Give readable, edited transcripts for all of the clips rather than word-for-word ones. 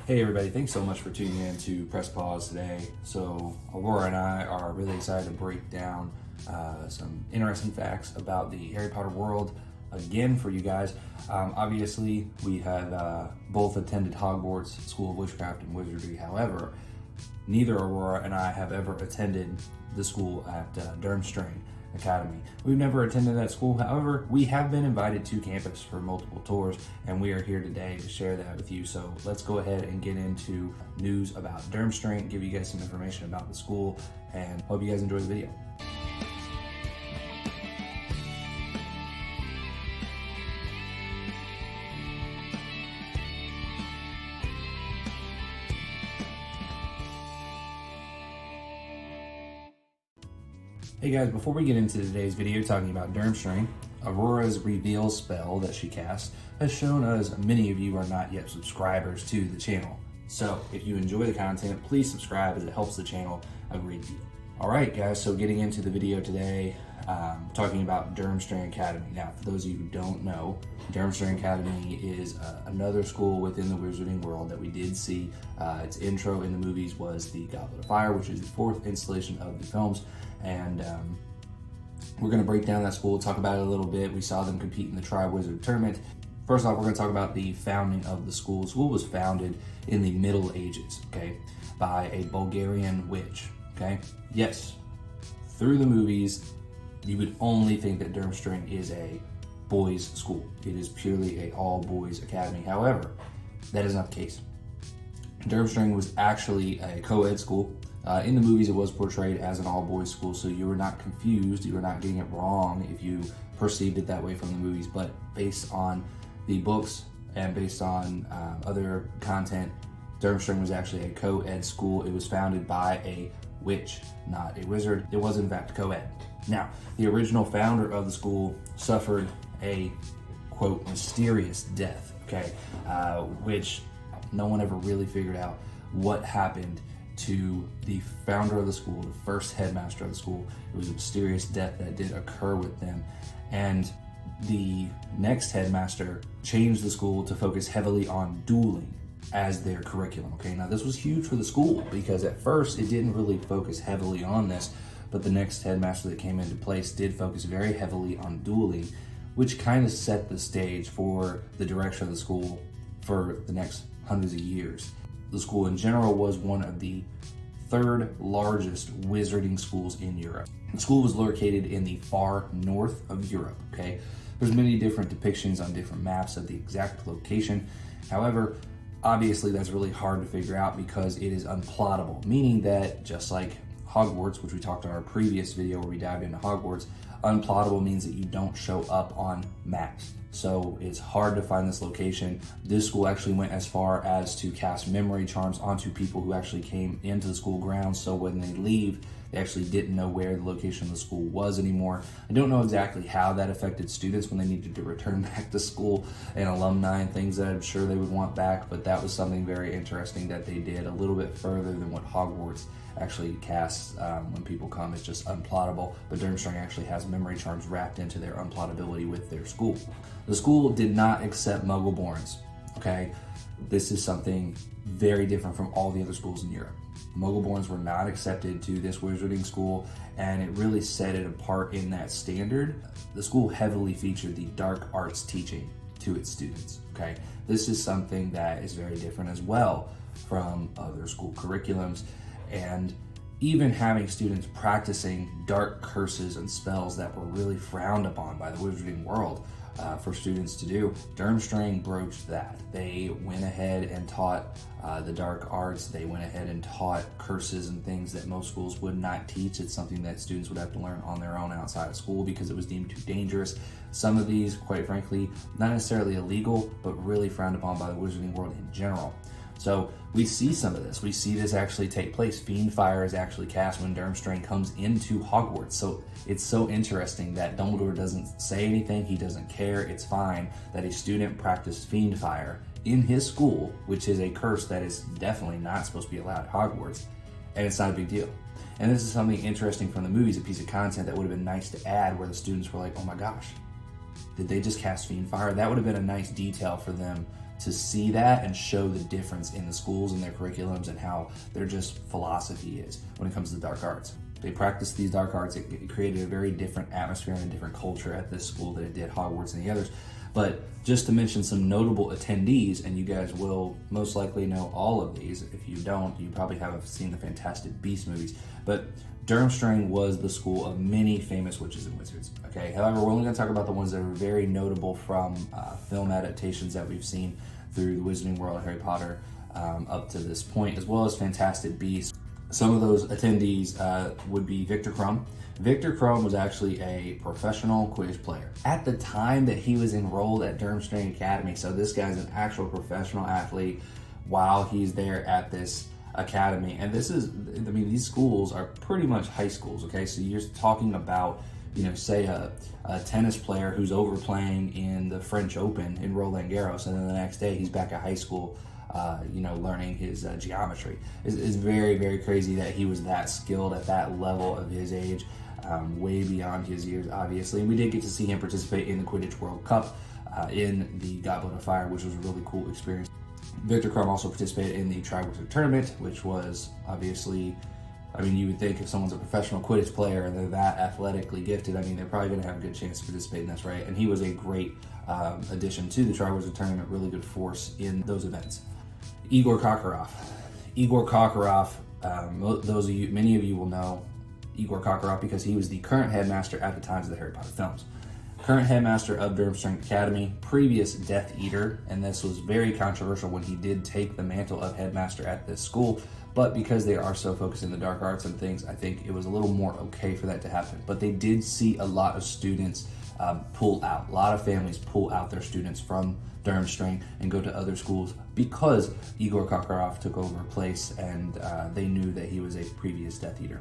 Hey everybody, thanks so much for tuning in to Press Pause today. So Aurora and I are really excited to break down some interesting facts about the Harry Potter world again for you guys. Obviously, we have both attended Hogwarts School of Witchcraft and Wizardry. However, neither Aurora and I have ever attended the school at Durmstrang Academy. We've never attended that school. However, we have been invited to campus for multiple tours, and we are here today to share that with you. So let's go ahead and get into news about Durmstrang, give you guys some information about the school, and hope you guys enjoy the video. Hey guys, before we get into today's video talking about Durmstrang, Aurora's reveal spell that she casts has shown us many of you are not yet subscribers to the channel. So if you enjoy the content, please subscribe as it helps the channel a great deal. Alright guys, so getting into the video today, talking about Durmstrang Academy. Now, for those of you who don't know, Durmstrang Academy is another school within the Wizarding world that we did see. Its intro in the movies was the Goblet of Fire, which is the fourth installation of the films. And we're going to break down that school, talk about it a little bit. We saw them compete in the Tri-Wizard Tournament. First off, we're going to talk about the founding of the school. The school was founded in the Middle Ages, okay, by a Bulgarian witch, okay? Yes, through the movies, you would only think that Durmstrang is a boys' school. It is purely a all-boys academy. However, that is not the case. Durmstrang was actually a co-ed school. In the movies, it was portrayed as an all-boys school, so you were not confused, you were not getting it wrong if you perceived it that way from the movies. But based on the books and based on other content, Durmstrang was actually a co-ed school. It was founded by a witch, not a wizard. It was in fact co-ed. Now, the original founder of the school suffered a, quote, mysterious death, okay, which no one ever really figured out what happened to the founder of the school, the first headmaster of the school. It was a mysterious death that did occur with them. And the next headmaster changed the school to focus heavily on dueling as their curriculum. Okay, now this was huge for the school because at first it didn't really focus heavily on this, but the next headmaster that came into place did focus very heavily on dueling, which kind of set the stage for the direction of the school for the next hundreds of years. The school in general was one of the third largest wizarding schools in Europe. The school was located in the far north of Europe, okay? There's many different depictions on different maps of the exact location. However, obviously that's really hard to figure out because it is unplottable, meaning that just like Hogwarts, which we talked on our previous video where we dived into Hogwarts, unplottable means that you don't show up on maps. So it's hard to find this location. This school actually went as far as to cast memory charms onto people who actually came into the school grounds, so when they leave, they actually didn't know where the location of the school was anymore. I don't know exactly how that affected students when they needed to return back to school and alumni and things that I'm sure they would want back, but that was something very interesting that they did a little bit further than what Hogwarts actually casts when people come. It's just unplottable, but Durmstrang actually has memory charms wrapped into their unplottability with their school. The school did not accept Muggle-borns, okay? This is something very different from all the other schools in Europe. Muggle-borns were not accepted to this wizarding school, and it really set it apart in that standard. The school heavily featured the dark arts teaching to its students, okay? This is something that is very different as well from other school curriculums, and even having students practicing dark curses and spells that were really frowned upon by the wizarding world for students to do. Durmstrang broached that. They went ahead and taught the dark arts. They went ahead and taught curses and things that most schools would not teach. It's something that students would have to learn on their own outside of school because it was deemed too dangerous. Some of these, quite frankly, not necessarily illegal, but really frowned upon by the wizarding world in general. So we see some of this. We see this actually take place. Fiend Fire is actually cast when Durmstrang comes into Hogwarts. So it's so interesting that Dumbledore doesn't say anything. He doesn't care. It's fine that a student practiced Fiend Fire in his school, which is a curse that is definitely not supposed to be allowed at Hogwarts, and it's not a big deal. And this is something interesting from the movies, a piece of content that would have been nice to add where the students were like, oh my gosh, did they just cast Fiend Fire? That would have been a nice detail for them to see that and show the difference in the schools and their curriculums and how their just philosophy is when it comes to the dark arts. They practiced these dark arts. It created a very different atmosphere and a different culture at this school than it did Hogwarts and the others. But just to mention some notable attendees, and you guys will most likely know all of these. If you don't, you probably haven't seen the Fantastic Beasts movies. But Durmstrang was the school of many famous witches and wizards. Okay, however, we're only going to talk about the ones that are very notable from film adaptations that we've seen through the Wizarding World, Harry Potter, up to this point, as well as Fantastic Beasts. Some of those attendees would be Victor Crumb. Victor Crumb was actually a professional Quidditch player. At the time that he was enrolled at Durmstrang Academy, so this guy's an actual professional athlete while he's there at this academy. And this is, I mean, these schools are pretty much high schools, okay? So you're talking about, you know, say a tennis player who's overplaying in the French Open in Roland Garros, and then the next day he's back at high school, you know, learning his geometry. It's very, very crazy that he was that skilled at that level of his age, way beyond his years, obviously. And we did get to see him participate in the Quidditch World Cup in the Goblet of Fire, which was a really cool experience. Victor Crumb also participated in the Triwizard Tournament, which was obviously, I mean, you would think if someone's a professional Quidditch player and they're that athletically gifted, I mean, they're probably going to have a good chance to participate in this, right? And he was a great addition to the Triwizard Tournament, really good force in those events. Igor Karkaroff. Igor Karkaroff, those of you, many of you will know Igor Karkaroff because he was the current headmaster at the times of the Harry Potter films. Current headmaster of Durmstrang Academy, previous Death Eater, and this was very controversial when he did take the mantle of headmaster at this school, but because they are so focused in the dark arts and things, I think it was a little more okay for that to happen. But they did see a lot of students pull out, a lot of families pull out their students from Durmstrang and go to other schools because Igor Karkaroff took over a place and they knew that he was a previous Death Eater.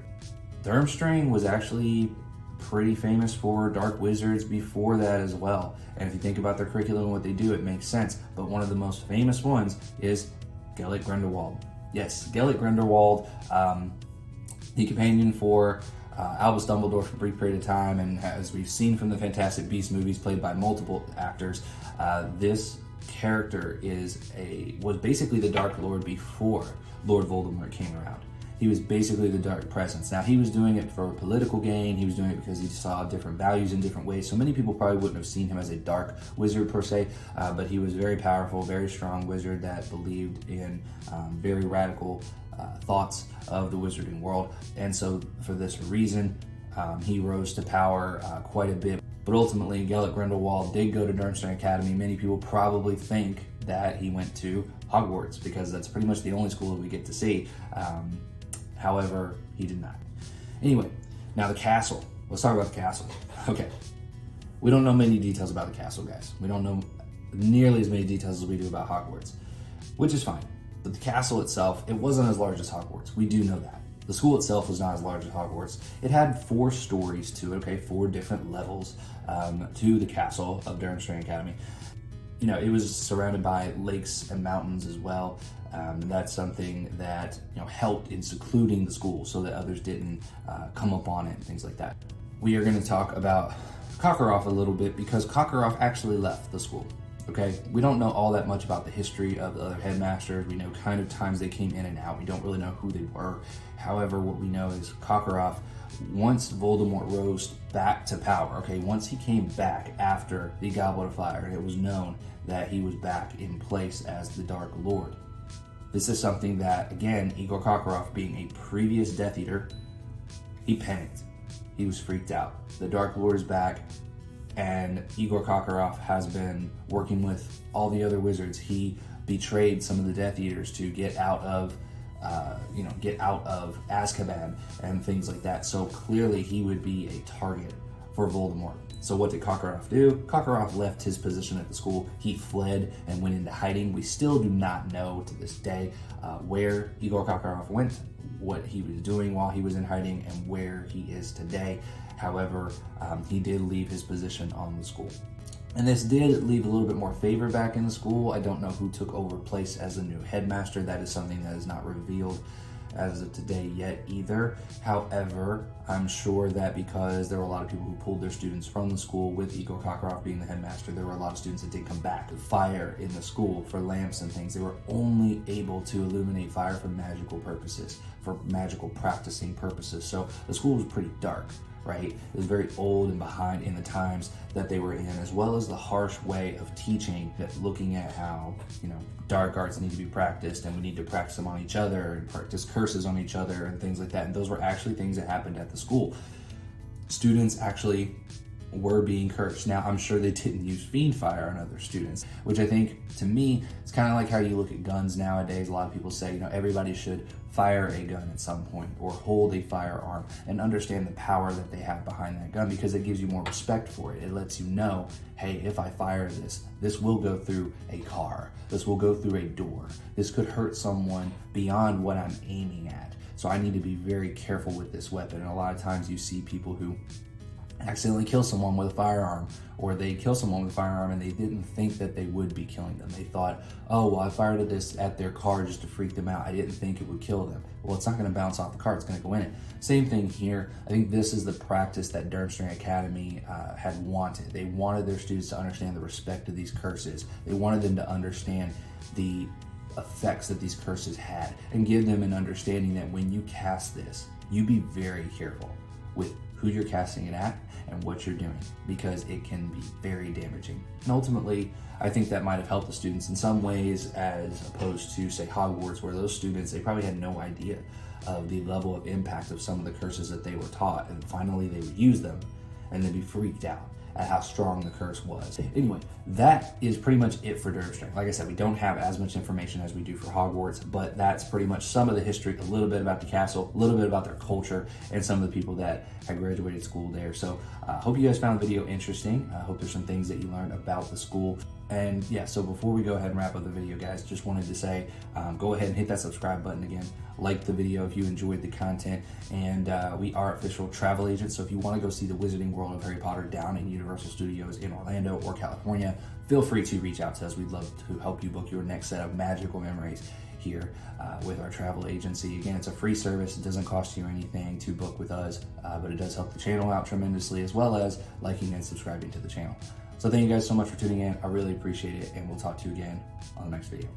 Durmstrang was actually pretty famous for dark wizards before that as well. And if you think about their curriculum and what they do, it makes sense. But one of the most famous ones is Gellert Grindelwald. Yes, Gellert Grindelwald, the companion for Albus Dumbledore for a brief period of time, and as we've seen from the Fantastic Beasts movies, played by multiple actors, this character was basically the Dark Lord before Lord Voldemort came around. He was basically the dark presence. Now, he was doing it for political gain. He was doing it because he saw different values in different ways. So many people probably wouldn't have seen him as a dark wizard per se, but he was very powerful, very strong wizard that believed in very radical thoughts of the wizarding world. And so for this reason, he rose to power quite a bit. But ultimately, Gellert Grindelwald did go to Durmstrang Academy. Many people probably think that he went to Hogwarts because that's pretty much the only school that we get to see. However, he did not. Anyway, now the castle. Let's talk about the castle. Okay. We don't know many details about the castle, guys. We don't know nearly as many details as we do about Hogwarts, which is fine. But the castle itself, it wasn't as large as Hogwarts. We do know that. The school itself was not as large as Hogwarts. It had 4 stories to it, okay, 4 different levels to the castle of Durmstrang Academy. You know, it was surrounded by lakes and mountains as well. And that's something that, you know, helped in secluding the school so that others didn't come up on it and things like that. We are going to talk about Karkaroff a little bit because Karkaroff actually left the school. Okay, we don't know all that much about the history of the other headmasters. We know kind of times they came in and out. We don't really know who they were. However, what we know is Karkaroff, once Voldemort rose back to power, okay, once he came back after the Goblet of Fire, it was known that he was back in place as the Dark Lord. This is something that, again, Igor Karkaroff, being a previous Death Eater, he panicked. He was freaked out. The Dark Lord is back, and Igor Karkaroff has been working with all the other wizards. He betrayed some of the Death Eaters to get out of Azkaban and things like that. So clearly he would be a target for Voldemort. So what did Karkaroff do? Karkaroff left his position at the school. He fled and went into hiding. We still do not know to this day where Igor Karkaroff went, what he was doing while he was in hiding, and where he is today. However, he did leave his position on the school. And this did leave a little bit more favor back in the school. I don't know who took over place as the new headmaster. That is something that is not revealed as of today yet either. However, I'm sure that because there were a lot of people who pulled their students from the school, with Igor Kokorov being the headmaster, there were a lot of students that did come back to fire in the school for lamps and things. They were only able to illuminate fire for magical purposes, for magical practicing purposes. So the school was pretty dark, right? It was very old and behind in the times that they were in, as well as the harsh way of teaching, that looking at how, dark arts need to be practiced, and we need to practice them on each other and practice curses on each other and things like that. And those were actually things that happened at the school. Students actually were being cursed. Now, I'm sure they didn't use fiend fire on other students, which I think, to me, it's kind of like how you look at guns nowadays. A lot of people say, everybody should fire a gun at some point or hold a firearm and understand the power that they have behind that gun, because it gives you more respect for it. It lets you know, hey, if I fire this will go through a car. This will go through a door. This could hurt someone beyond what I'm aiming at. So I need to be very careful with this weapon. And a lot of times you see people who accidentally kill someone with a firearm, or they kill someone with a firearm and they didn't think that they would be killing them. They thought, oh, well, I fired this at their car just to freak them out. I didn't think it would kill them. Well, it's not going to bounce off the car. It's going to go in it. Same thing here. I think this is the practice that Durmstrang Academy had wanted. They wanted their students to understand the respect of these curses. They wanted them to understand the effects that these curses had, and give them an understanding that when you cast this, you be very careful with who you're casting it at and what you're doing, because it can be very damaging. And ultimately, I think that might have helped the students in some ways, as opposed to, say, Hogwarts, where those students, they probably had no idea of the level of impact of some of the curses that they were taught, and finally they would use them and they'd be freaked out at how strong the curse was. Anyway, that is pretty much it for Durmstrang. Like I said, we don't have as much information as we do for Hogwarts, but that's pretty much some of the history, a little bit about the castle, a little bit about their culture, and some of the people that had graduated school there. So I hope you guys found the video interesting. I hope there's some things that you learned about the school. And yeah, so before we go ahead and wrap up the video, guys, just wanted to say, go ahead and hit that subscribe button again. Like the video if you enjoyed the content. And we are official travel agents, so if you want to go see the Wizarding World of Harry Potter down in Universal Studios in Orlando or California, feel free to reach out to us. We'd love to help you book your next set of magical memories here with our travel agency. Again, it's a free service. It doesn't cost you anything to book with us, but it does help the channel out tremendously, as well as liking and subscribing to the channel. So thank you guys so much for tuning in. I really appreciate it, and we'll talk to you again on the next video.